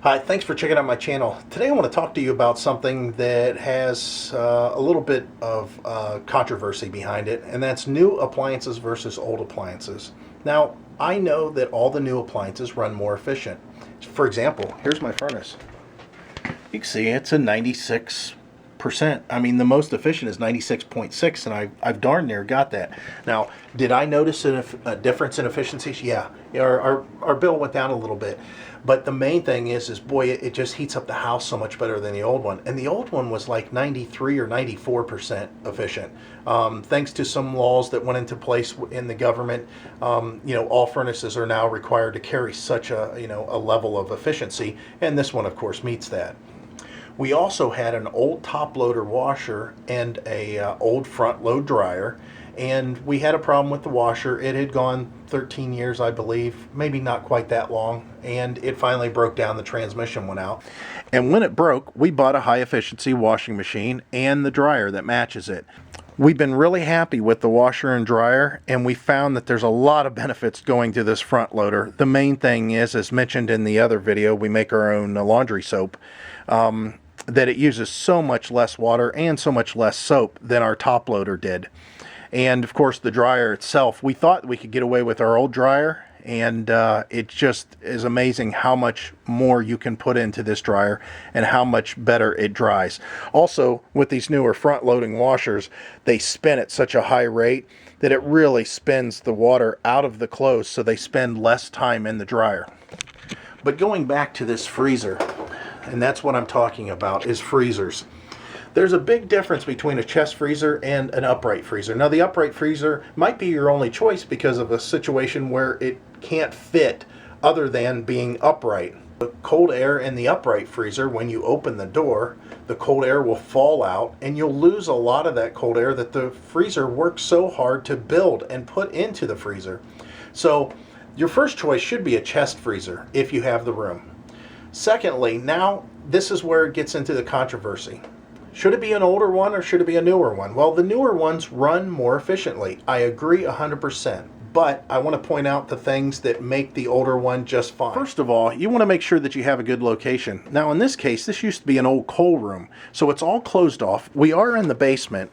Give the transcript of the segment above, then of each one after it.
Hi, thanks for checking out my channel. Today I want to talk to you about something that has a little bit of controversy behind it, and that's new appliances versus old appliances. Now, I know that all the new appliances run more efficient. For example, here's my furnace. You can see it's a 96%. I mean, the most efficient is 96.6, and I've darn near got that. Now, did I notice a difference in efficiencies? Yeah, our bill went down a little bit. But the main thing is boy, it just heats up the house so much better than the old one. And the old one was like 93 or 94% efficient. Thanks to some laws that went into place in the government, all furnaces are now required to carry such a level of efficiency. And this one, of course, meets that. We also had an old top loader washer and a old front load dryer, and we had a problem with the washer. It had gone 13 years, I believe, maybe not quite that long, and it finally broke down. The transmission went out. And when it broke, we bought a high efficiency washing machine and the dryer that matches it. We've been really happy with the washer and dryer, and we found that there's a lot of benefits going to this front loader. The main thing is, as mentioned in the other video, we make our own laundry soap, that it uses so much less water and so much less soap than our top loader did. And of course the dryer itself, we thought we could get away with our old dryer, and it just is amazing how much more you can put into this dryer and how much better it dries. Also, with these newer front loading washers, they spin at such a high rate that it really spins the water out of the clothes, so they spend less time in the dryer. But going back to this freezer, and that's what I'm talking about, is freezers. There's a big difference between a chest freezer and an upright freezer. Now, the upright freezer might be your only choice because of a situation where it can't fit other than being upright. The cold air in the upright freezer, when you open the door, the cold air will fall out, and you'll lose a lot of that cold air that the freezer works so hard to build and put into the freezer. So your first choice should be a chest freezer if you have the room. Secondly, now this is where it gets into the controversy. Should it be an older one or should it be a newer one? Well, the newer ones run more efficiently. I agree 100%. But I want to point out the things that make the older one just fine. First of all, you want to make sure that you have a good location. Now, in this case, this used to be an old coal room, so it's all closed off. We are in the basement,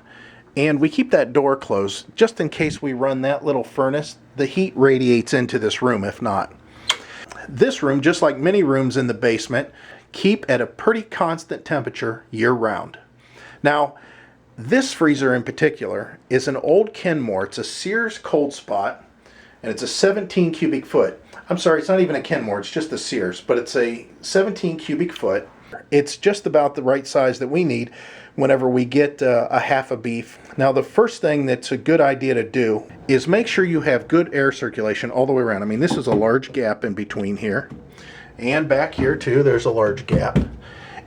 and we keep that door closed just in case we run that little furnace. The heat radiates into this room if not. This room, just like many rooms in the basement, keep at a pretty constant temperature year-round. Now, this freezer in particular is an old Kenmore. It's a Sears Cold Spot, and it's a 17 cubic foot. I'm sorry, it's not even a Kenmore, it's just a Sears, but it's a 17 cubic foot. It's just about the right size that we need whenever we get a half a beef. Now, the first thing that's a good idea to do is make sure you have good air circulation all the way around. I mean, this is a large gap in between here, and back here too, there's a large gap.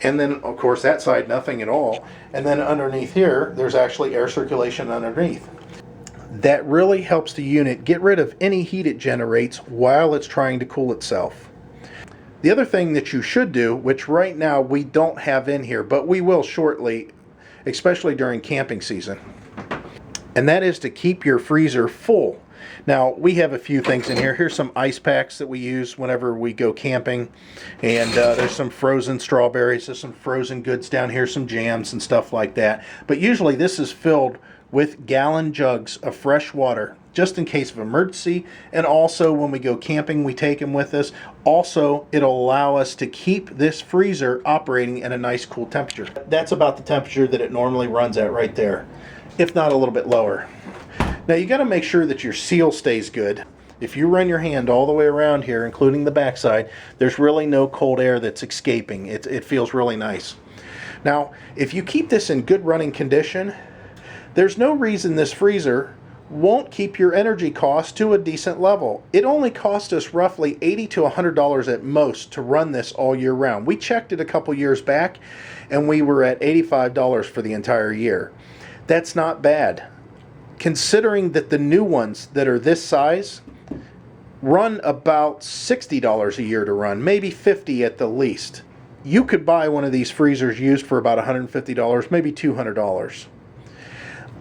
And then, of course, that side, nothing at all. And then underneath here, there's actually air circulation underneath. That really helps the unit get rid of any heat it generates while it's trying to cool itself. The other thing that you should do, which right now we don't have in here, but we will shortly, especially during camping season, and that is to keep your freezer full. Now, we have a few things in here. Here's some ice packs that we use whenever we go camping, and there's some frozen strawberries, there's some frozen goods down here, some jams and stuff like that. But usually this is filled with gallon jugs of fresh water, just in case of emergency, and also when we go camping, we take them with us. Also, it'll allow us to keep this freezer operating at a nice cool temperature. That's about the temperature that it normally runs at right there, if not a little bit lower. Now, you got to make sure that your seal stays good. If you run your hand all the way around here, including the backside, there's really no cold air that's escaping. It feels really nice. Now, if you keep this in good running condition, there's no reason this freezer won't keep your energy costs to a decent level. It only cost us roughly $80 to $100 at most to run this all year round. We checked it a couple years back, and we were at $85 for the entire year. That's not bad, considering that the new ones that are this size run about $60 a year to run, maybe $50 at the least. You could buy one of these freezers used for about $150, maybe $200.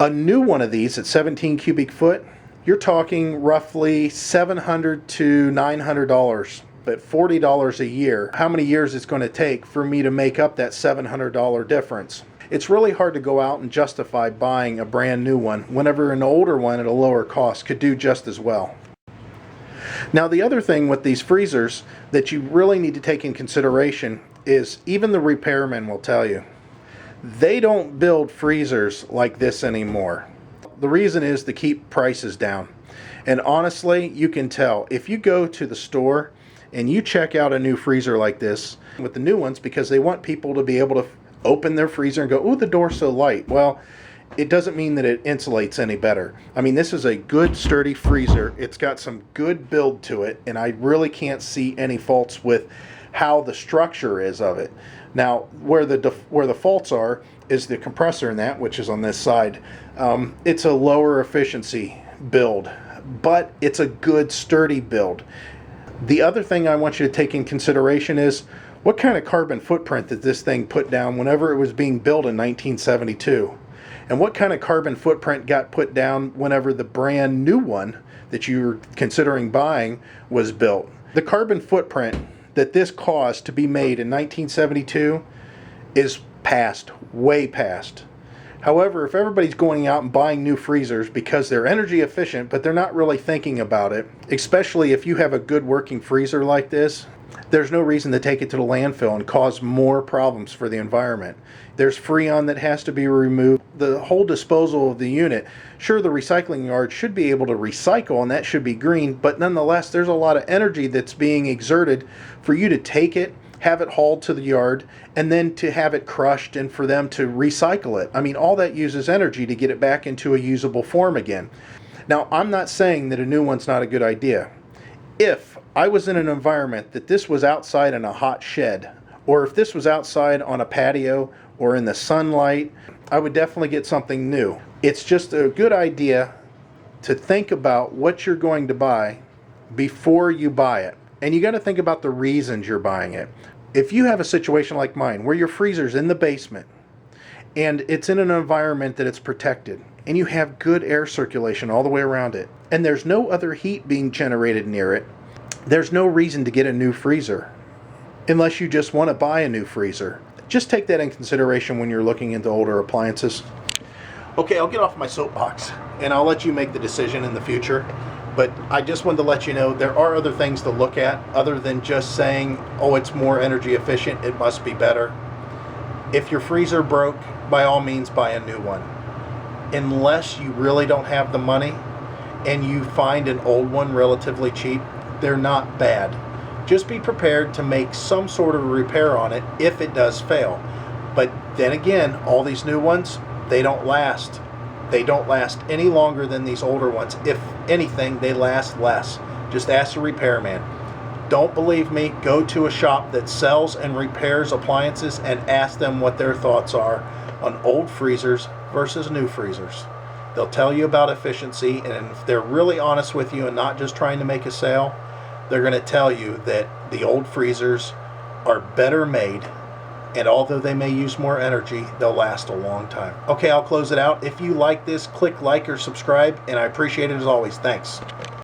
A new one of these at 17 cubic foot, you're talking roughly $700 to $900. at $40 a year, how many years it's going to take for me to make up that $700 difference. It's really hard to go out and justify buying a brand new one whenever an older one at a lower cost could do just as well. Now, the other thing with these freezers that you really need to take in consideration is, even the repairmen will tell you, they don't build freezers like this anymore. The reason is to keep prices down. And honestly, you can tell if you go to the store and you check out a new freezer like this with the new ones, because they want people to be able to open their freezer and go, "Ooh, the door's so light." Well, it doesn't mean that it insulates any better. I mean, this is a good sturdy freezer. It's got some good build to it, and I really can't see any faults with how the structure is of it. Now, where the faults are is the compressor in that, which is on this side. It's a lower efficiency build, but it's a good sturdy build. The other thing I want you to take in consideration is, what kind of carbon footprint did this thing put down whenever it was being built in 1972? And what kind of carbon footprint got put down whenever the brand new one that you're considering buying was built? The carbon footprint that this caused to be made in 1972 is past, way past. However, if everybody's going out and buying new freezers because they're energy efficient, but they're not really thinking about it, especially if you have a good working freezer like this, there's no reason to take it to the landfill and cause more problems for the environment. There's Freon that has to be removed. The whole disposal of the unit, sure, the recycling yard should be able to recycle and that should be green, but nonetheless, there's a lot of energy that's being exerted for you to take it, have it hauled to the yard, and then to have it crushed and for them to recycle it. I mean, all that uses energy to get it back into a usable form again. Now, I'm not saying that a new one's not a good idea. If I was in an environment that this was outside in a hot shed, or if this was outside on a patio or in the sunlight, I would definitely get something new. It's just a good idea to think about what you're going to buy before you buy it. And you got to think about the reasons you're buying it. If you have a situation like mine where your freezer's in the basement and it's in an environment that it's protected and you have good air circulation all the way around it and there's no other heat being generated near it, there's no reason to get a new freezer unless you just want to buy a new freezer. Just take that in consideration when you're looking into older appliances. Okay, I'll get off my soapbox and I'll let you make the decision in the future. But I just wanted to let you know there are other things to look at other than just saying, oh, it's more energy efficient, it must be better. If your freezer broke, by all means buy a new one. Unless you really don't have the money and you find an old one relatively cheap, they're not bad. Just be prepared to make some sort of repair on it if it does fail. But then again, all these new ones, they don't last. They don't last any longer than these older ones. If anything, they last less. Just ask the repairman. Don't believe me, go to a shop that sells and repairs appliances and ask them what their thoughts are on old freezers versus new freezers. They'll tell you about efficiency, and if they're really honest with you and not just trying to make a sale, they're going to tell you that the old freezers are better made, and although they may use more energy, they'll last a long time. Okay, I'll close it out. If you like this, click like or subscribe, and I appreciate it as always. Thanks.